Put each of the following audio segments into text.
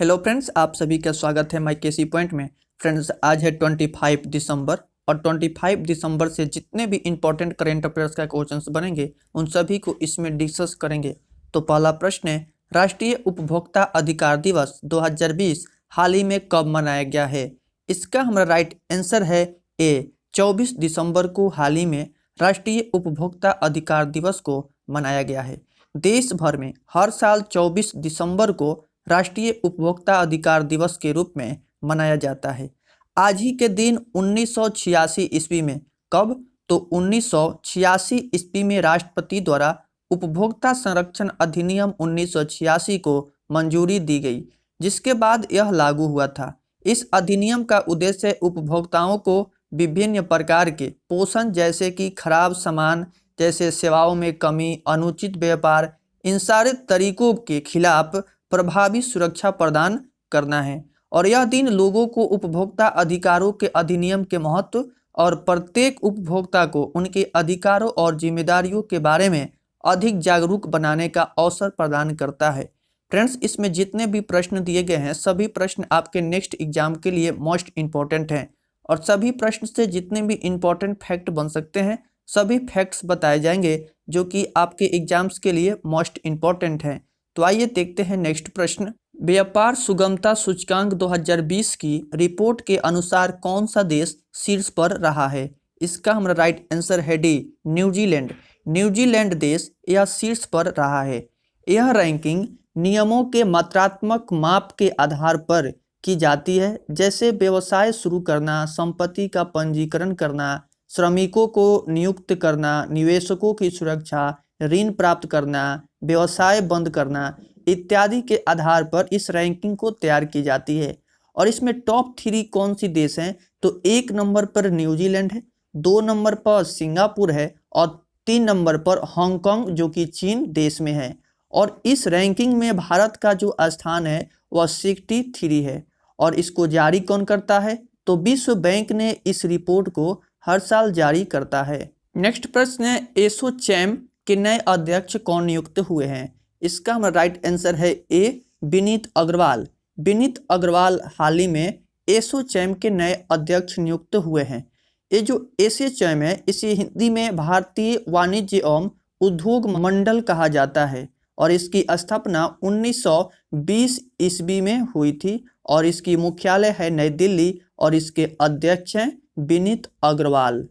Hello friends, आप सभी का स्वागत है माई केसी पॉइंट में। फ्रेंड्स, आज है 25 दिसंबर और 25 दिसंबर से जितने भी इंपॉर्टेंट करेंट अफेयर्स का क्वेश्चंस बनेंगे उन सभी को इसमें डिस्कस करेंगे। तो पहला प्रश्न है, राष्ट्रीय उपभोक्ता अधिकार दिवस 2020 हाल ही में कब मनाया गया है? इसका हमारा राइट आंसर है ए, 24 दिसंबर को हाल ही में राष्ट्रीय उपभोक्ता अधिकार दिवस को मनाया गया है। देश भर में हर साल 24 दिसंबर को राष्ट्रीय उपभोक्ता अधिकार दिवस के रूप में मनाया जाता है। आज ही के दिन 1986 ईस्वी में, कब? तो 1986 ईस्वी में राष्ट्रपति द्वारा उपभोक्ता संरक्षण अधिनियम 1986 को मंजूरी दी गई, जिसके बाद यह लागू हुआ था। इस अधिनियम का उद्देश्य उपभोक्ताओं को विभिन्न प्रकार के पोषण जैसे कि खराब सामान जैसे सेवाओं में कमी, अनुचित व्यापार, इन सारे तरीकों के खिलाफ प्रभावी सुरक्षा प्रदान करना है। और यह दिन लोगों को उपभोक्ता अधिकारों के अधिनियम के महत्व और प्रत्येक उपभोक्ता को उनके अधिकारों और जिम्मेदारियों के बारे में अधिक जागरूक बनाने का अवसर प्रदान करता है। फ्रेंड्स, इसमें जितने भी प्रश्न दिए गए हैं सभी प्रश्न आपके नेक्स्ट एग्जाम के लिए मोस्ट इम्पॉर्टेंट हैं और सभी प्रश्न से जितने भी इम्पॉर्टेंट फैक्ट बन सकते हैं सभी फैक्ट्स बताए जाएंगे जो कि आपके एग्जाम्स के लिए मोस्ट इम्पॉर्टेंट हैं। तो आइए देखते हैं नेक्स्ट प्रश्न। व्यापार सुगमता सूचकांक 2020 की रिपोर्ट के अनुसार कौन सा देश शीर्ष पर रहा है? इसका हमारा राइट आंसर है डी, न्यूजीलैंड। न्यूजीलैंड देश यह शीर्ष पर रहा है। यह रैंकिंग नियमों के मात्रात्मक माप के आधार पर की जाती है, जैसे व्यवसाय शुरू करना, संपत्ति का पंजीकरण करना, श्रमिकों को नियुक्त करना, निवेशकों की सुरक्षा, ऋण प्राप्त करना, व्यवसाय बंद करना इत्यादि के आधार पर इस रैंकिंग को तैयार की जाती है। और इसमें टॉप 3 कौन सी देश हैं? तो 1 नंबर पर न्यूजीलैंड है, 2 नंबर पर सिंगापुर है और 3 नंबर पर हांगकांग जो कि चीन देश में है। और इस रैंकिंग में भारत का जो स्थान है वह 63 है। और इसको जारी कौन करता है? तो विश्व बैंक ने इस रिपोर्ट को हर साल जारी करता है। नेक्स्ट प्रश्न है, एसोचैम के नए अध्यक्ष कौन नियुक्त हुए हैं? इसका हमारा राइट आंसर है ए, विनीत अग्रवाल। विनीत अग्रवाल हाल ही में एसोचैम के नए अध्यक्ष नियुक्त हुए हैं। ये जो एसोचैम है इसे हिंदी में भारतीय वाणिज्य एवं उद्योग मंडल कहा जाता है और इसकी स्थापना 1920 ईस्वी में हुई थी और इसकी मुख्यालय है नई दिल्ली और इसके अध्यक्ष हैं विनीत अग्रवाल।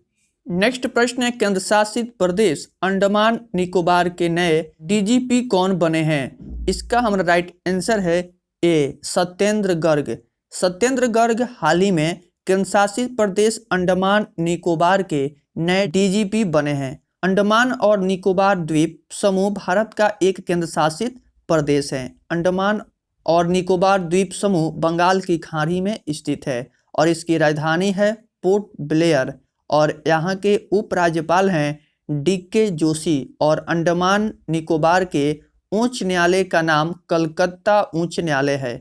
नेक्स्ट प्रश्न है, केंद्र शासित प्रदेश अंडमान निकोबार के नए डीजीपी कौन बने हैं? इसका हमारा राइट आंसर है ए, सत्येंद्र गर्ग। सत्येंद्र गर्ग हाल ही में केंद्र शासित प्रदेश अंडमान निकोबार के नए डीजीपी बने हैं। अंडमान और निकोबार द्वीप समूह भारत का एक केंद्र शासित प्रदेश है। अंडमान और निकोबार द्वीप समूह बंगाल की खाड़ी में स्थित है और इसकी राजधानी है पोर्ट ब्लेयर और यहाँ के उपराज्यपाल हैं डीके जोशी। और अंडमान निकोबार के उच्च न्यायालय का नाम कलकत्ता उच्च न्यायालय है।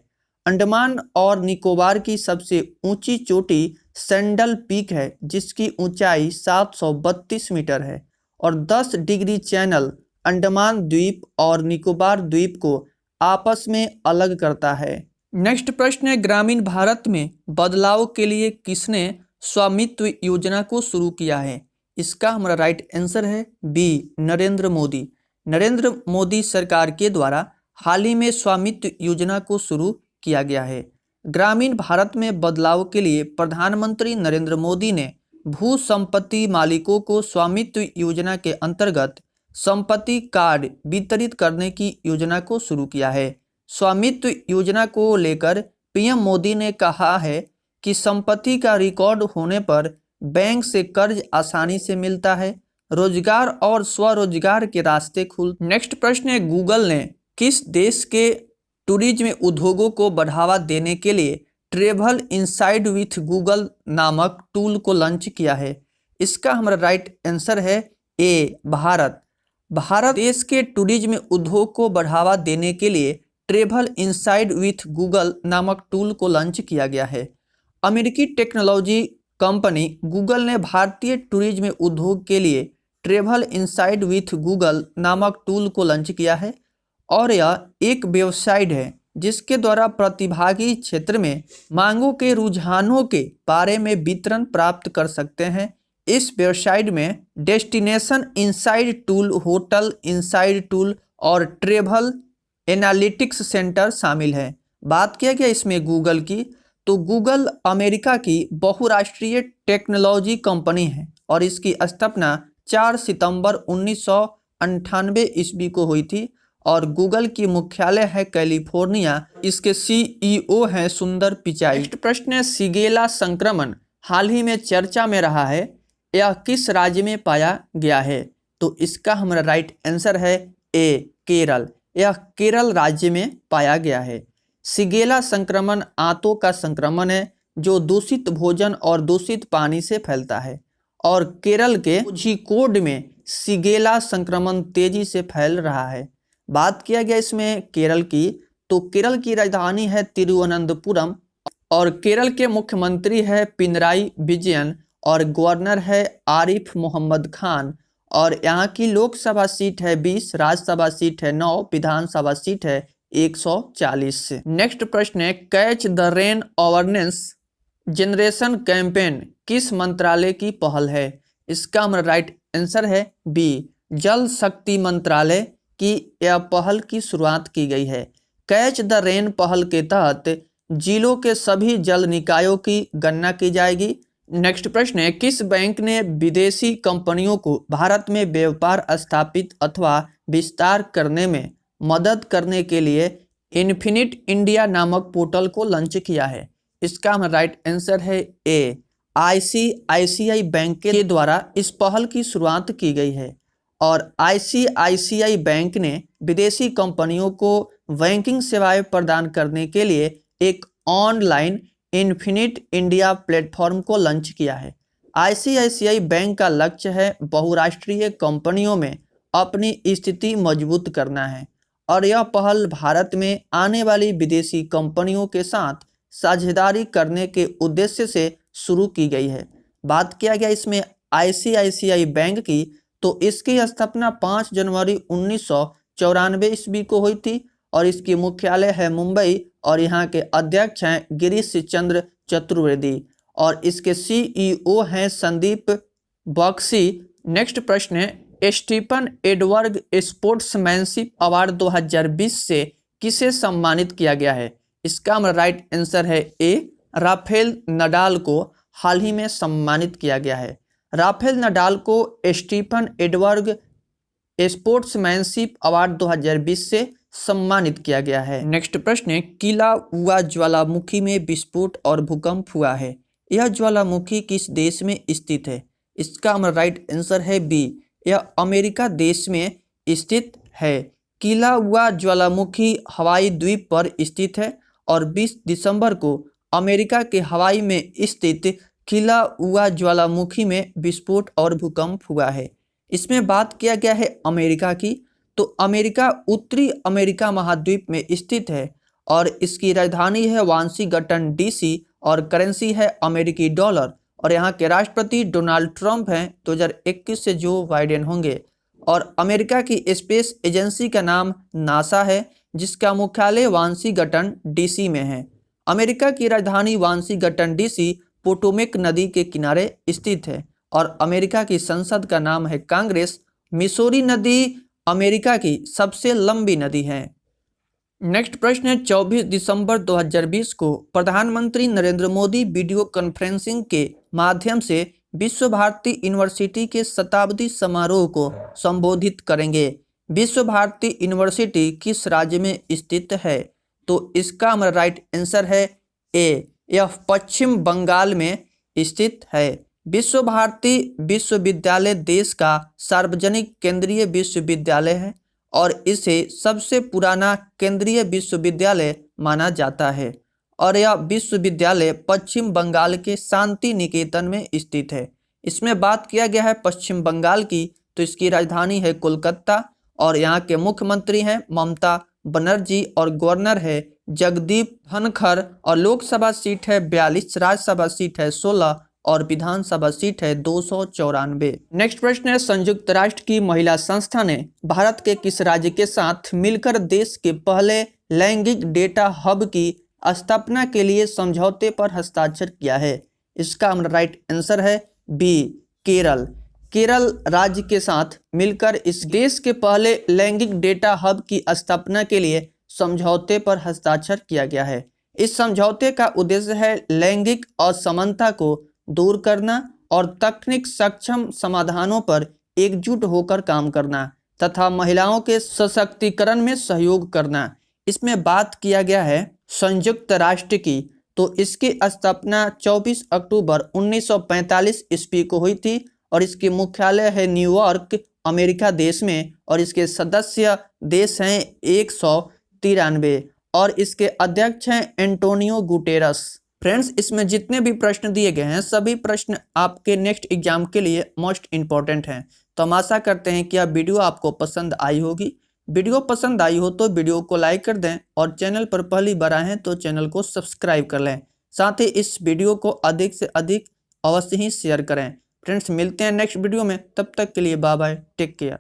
अंडमान और निकोबार की सबसे ऊंची चोटी सैंडल पीक है जिसकी ऊंचाई 732 मीटर है और 10 डिग्री चैनल अंडमान द्वीप और निकोबार द्वीप को आपस में अलग करता है। नेक्स्ट प्रश्न है, ग्रामीण भारत में बदलाव के लिए किसने स्वामित्व योजना को शुरू किया है? इसका हमारा राइट आंसर है बी, नरेंद्र मोदी। नरेंद्र मोदी सरकार के द्वारा हाल ही में स्वामित्व योजना को शुरू किया गया है। ग्रामीण भारत में बदलाव के लिए प्रधानमंत्री नरेंद्र मोदी ने भू संपत्ति मालिकों को स्वामित्व योजना के अंतर्गत संपत्ति कार्ड वितरित करने की योजना को शुरू किया है। स्वामित्व योजना को लेकर पीएम मोदी ने कहा है कि संपत्ति का रिकॉर्ड होने पर बैंक से कर्ज आसानी से मिलता है, रोजगार और स्वरोजगार के रास्ते खुल। नेक्स्ट प्रश्न है, गूगल ने किस देश के टूरिज्म उद्योगों को बढ़ावा देने के लिए ट्रेवल इनसाइड विथ गूगल नामक टूल को लॉन्च किया है? इसका हमारा राइट आंसर है ए, भारत। भारत देश के टूरिज्म उद्योग को बढ़ावा देने के लिए ट्रेवल इनसाइड विथ गूगल नामक टूल को लॉन्च किया गया है। अमेरिकी टेक्नोलॉजी कंपनी गूगल ने भारतीय टूरिज्म उद्योग के लिए ट्रेवल इनसाइड विथ गूगल नामक टूल को लॉन्च किया है और यह एक वेबसाइट है जिसके द्वारा प्रतिभागी क्षेत्र में मांगों के रुझानों के बारे में विवरण प्राप्त कर सकते हैं। इस वेबसाइट में destination inside tool, hotel inside tool और ट्रेवल एनालिटिक्स सेंटर शामिल है। बात किया गया इसमें गूगल की, तो गूगल अमेरिका की बहुराष्ट्रीय टेक्नोलॉजी कंपनी है और इसकी स्थापना 4 सितंबर 1998 ईस्वी को हुई थी और गूगल की मुख्यालय है कैलिफोर्निया। इसके सीईओ हैं सुंदर पिचाई। नेक्स्ट प्रश्न है, शिगेला संक्रमण हाल ही में चर्चा में रहा है, यह किस राज्य में पाया गया है? तो इसका हमारा राइट आंसर है ए, केरल। यह केरल राज्य में पाया गया है। शिगेला संक्रमण आंतों का संक्रमण है जो दूषित भोजन और दूषित पानी से फैलता है और केरल के कोझिकोड में शिगेला संक्रमण तेजी से फैल रहा है। बात किया गया इसमें केरल की, तो केरल की राजधानी है तिरुवनंतपुरम और केरल के मुख्यमंत्री है पिनराई विजयन और गवर्नर है आरिफ मोहम्मद खान और यहाँ की लोकसभा सीट है 20, राज्यसभा सीट है 9, विधानसभा सीट है 140 से। नेक्स्ट प्रश्न है, catch the rain awareness generation campaign किस मंत्रालय की पहल है? इसका हमारा राइट आंसर है बी, जल शक्ति मंत्रालय की यह पहल की शुरुआत की गई है। कैच द रेन पहल के तहत जिलों के सभी जल निकायों की गणना की जाएगी। नेक्स्ट प्रश्न है, किस बैंक ने विदेशी कंपनियों को भारत में व्यापार स्थापित अथवा विस्तार करने में मदद करने के लिए इन्फिनिट इंडिया नामक पोर्टल को लॉन्च किया है? इसका हमारा राइट आंसर है ए, आईसीआईसीआई बैंक के द्वारा इस पहल की शुरुआत की गई है और आईसीआईसीआई बैंक ने विदेशी कंपनियों को बैंकिंग सेवाएं प्रदान करने के लिए एक ऑनलाइन इन्फिनिट इंडिया प्लेटफॉर्म को लॉन्च किया है। आईसीआईसीआई बैंक का लक्ष्य है बहुराष्ट्रीय कंपनियों में अपनी स्थिति मजबूत करना है और यह पहल भारत में आने वाली विदेशी कंपनियों के साथ साझेदारी करने के उद्देश्य से शुरू की गई है। बात किया गया इसमें आईसीआईसीआई बैंक की, तो इसकी स्थापना 5 जनवरी 1994 ईस्वी को हुई थी और इसकी मुख्यालय है मुंबई और यहाँ के अध्यक्ष हैं गिरीश चंद्र चतुर्वेदी और इसके सीईओ हैं संदीप बख्शी। नेक्स्ट प्रश्न है, स्टीफन एडवर्ग स्पोर्ट्समैनशिप अवार्ड 2020 से किसे सम्मानित किया गया है? इसका हमारा राइट आंसर है ए, राफेल नडाल को हाल ही में सम्मानित किया गया है। राफेल नडाल को स्टीफन एडवर्ग स्पोर्ट्समैनशिप अवार्ड 2020 से सम्मानित किया गया है। नेक्स्ट प्रश्न है, किलाउआ ज्वालामुखी में विस्फोट और भूकंप हुआ है, यह ज्वालामुखी किस देश में स्थित है? इसका हमारा राइट आंसर है बी, यह अमेरिका देश में स्थित है। किलाउआ ज्वालामुखी हवाई द्वीप पर स्थित है और 20 दिसंबर को अमेरिका के हवाई में स्थित किलाउआ ज्वालामुखी में विस्फोट और भूकंप हुआ है। इसमें बात किया गया है अमेरिका की, तो अमेरिका उत्तरी अमेरिका महाद्वीप में स्थित है और इसकी राजधानी है वाशिंगटन डीसी और करेंसी है अमेरिकी डॉलर और यहाँ के राष्ट्रपति डोनाल्ड ट्रंप हैं। 2021 से जो बाइडेन होंगे और अमेरिका की स्पेस एजेंसी का नाम नासा है जिसका मुख्यालय वाशिंगटन डीसी में है। अमेरिका की राजधानी वाशिंगटन डीसी पोटोमेक नदी के किनारे स्थित है और अमेरिका की संसद का नाम है कांग्रेस। मिसौरी नदी अमेरिका की सबसे लंबी नदी है। नेक्स्ट प्रश्न है, 24 दिसंबर 2020 को प्रधानमंत्री नरेंद्र मोदी वीडियो कॉन्फ्रेंसिंग के माध्यम से विश्व भारती यूनिवर्सिटी के शताब्दी समारोह को संबोधित करेंगे। विश्व भारती यूनिवर्सिटी किस राज्य में स्थित है? तो इसका हमारा राइट आंसर है ए, यह पश्चिम बंगाल में स्थित है। विश्व भारती विश्वविद्यालय देश का सार्वजनिक केंद्रीय विश्वविद्यालय है और इसे सबसे पुराना केंद्रीय विश्वविद्यालय माना जाता है और यह विश्वविद्यालय पश्चिम बंगाल के शांति निकेतन में स्थित है। इसमें बात किया गया है पश्चिम बंगाल की, तो इसकी राजधानी है कोलकाता और यहाँ के मुख्यमंत्री हैं ममता बनर्जी और गवर्नर है जगदीप धनखड़ और लोकसभा सीट है 42, राज्यसभा सीट है 16 और विधानसभा सीट है 294। नेक्स्ट प्रश्न है, संयुक्त राष्ट्र की महिला संस्था ने भारत के किस राज्य के साथ मिलकर देश के पहले लैंगिक डेटा हब की स्थापना के लिए समझौते पर हस्ताक्षर किया है? इसका हमारा राइट आंसर है बी, केरल। केरल राज्य के साथ मिलकर इस देश के पहले लैंगिक डेटा हब की स्थापना के लिए समझौते पर हस्ताक्षर किया गया है। इस समझौते का उद्देश्य है लैंगिक असमानता को दूर करना और तकनीक सक्षम समाधानों पर एकजुट होकर काम करना तथा महिलाओं के सशक्तिकरण में सहयोग करना। इसमें बात किया गया है संयुक्त राष्ट्र की, तो इसकी स्थापना 24 अक्टूबर 1945 ईस्वी को हुई थी और इसकी मुख्यालय है न्यूयॉर्क, अमेरिका देश में, और इसके सदस्य देश हैं 193 और इसके अध्यक्ष हैं एंटोनियो गुटेरस। फ्रेंड्स, इसमें जितने भी प्रश्न दिए गए हैं सभी प्रश्न आपके नेक्स्ट एग्जाम के लिए मोस्ट इम्पॉर्टेंट हैं। तो हम आशा करते हैं कि यह वीडियो आपको पसंद आई होगी। वीडियो पसंद आई हो तो वीडियो को लाइक कर दें और चैनल पर पहली बार आए हैं तो चैनल को सब्सक्राइब कर लें। साथ ही इस वीडियो को अधिक से अधिक अवश्य ही शेयर करें। फ्रेंड्स, मिलते हैं नेक्स्ट वीडियो में, तब तक के लिए बाय बाय, टेक केयर।